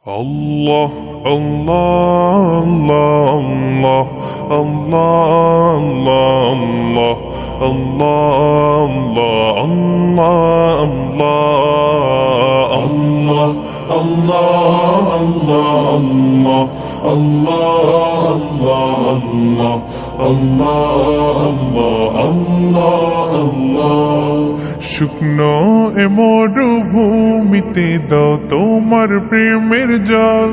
Allah, Allah, Allah, Allah, Allah, Allah, Allah, Allah, Allah, Allah, Allah, শুকনো এ মরুভূমিতে দাও তোমার প্রেমের জল,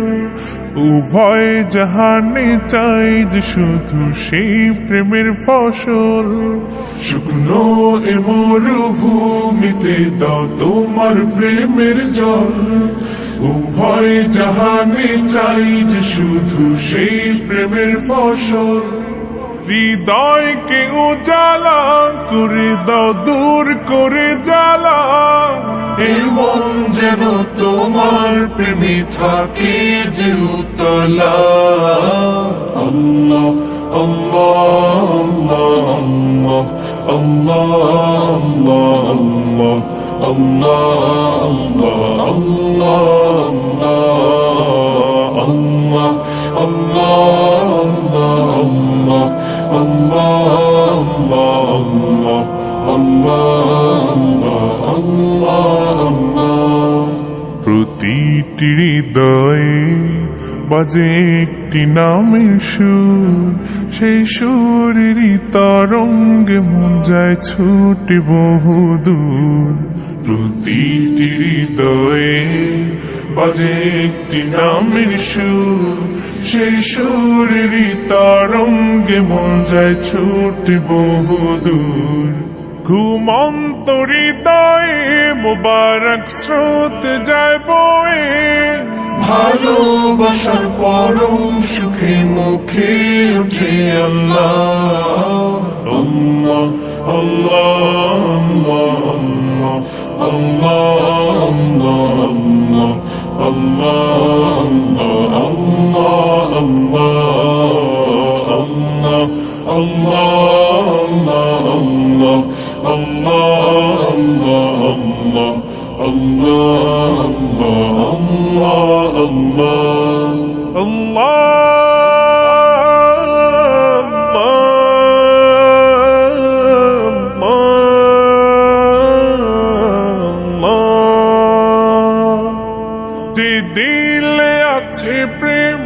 উভয় জাহানে চাই যে শুধু সেই প্রেমের ফসল। শুকনো এ মরুভূমিতে দাও তোমার প্রেমের জল, উভয় জাহানে চাই যে শুধু সেই প্রেমের ফসল। হৃদয়কে উজালা করে দাও, দূর করে জ্বালা, এমন যেন তোমার প্রেমে থাকে যে উতলা। আল্লাহ আল্লাহ আল্লাহ আল্লাহ আল্লাহ আল্লাহ আল্লাহ প্রতিটি হৃদয়ে বাজে একটি নামের সুর, সেই সুরেরই তরঙ্গে মন যায় ছুটে বহুদূর। প্রতিটি হৃদয়ে বাজে একটি নামের সুর, সেই সুরেরই তরঙ্গে মন যায় ছুটে বহুদূর। ঘুমন্ত হৃদয়ে মুবারক স্রোত যায় বয়ে, ভালোবাসার পরম সুখে মুখে উঠে আল্লাহ আল্লাহ আল্লাহ আল্লাহ আল্লাহ যে দিলে আছে প্রেম,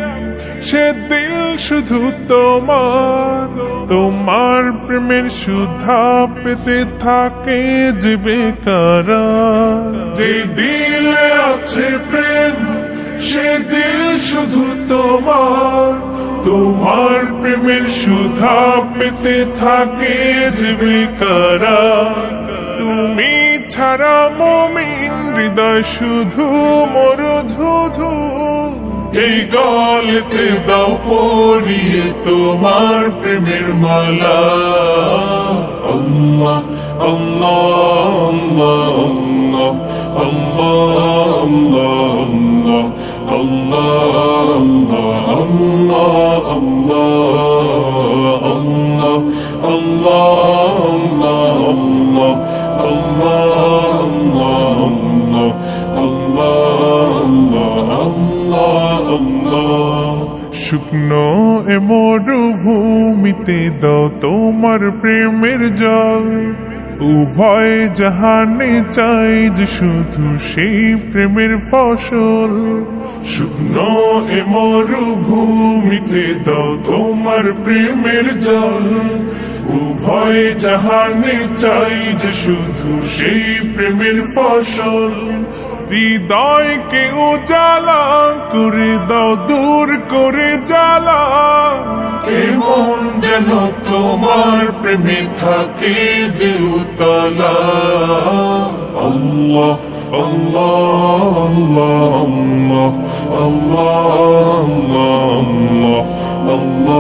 সে দিল শুধু তোমার, তোমার প্রেমের সুধা পেতে থাকে যে বেকারার। যে দিলে আছে প্রেম, সে দিল শুধু তোমার, তোমার প্রেমের সুধা পেতে থাকে যে বেকারার। তুমি ছাড়া মুমিন হৃদয় শুধু মরুধুধু, এই গলেতে দাও পরিয়ে তোমার প্রেমের মালা। আল্লাহ আল্লাহ আল্লাহ আল্লাহ আল্লাহ আল্লাহ শুকনো এ মরুভূমিতে দাও তোমার প্রেমের জল, উভয় জাহানে চাই যে শুধু সেই প্রেমের ফসল। শুকনো এ মরুভূমিতে দাও তোমার প্রেমের জল, উভয় জাহানে চাই যে শুধু সেই প্রেমের ফসল। হৃদয়কে উজালা করে দাও, দূর করে জ্বালা, এমন যেন তোমার প্রেমে থাকে যে উতলা। আল্লাহ আল্লাহ আল্লাহ আল্লাহ আল্লাহ আল্লাহ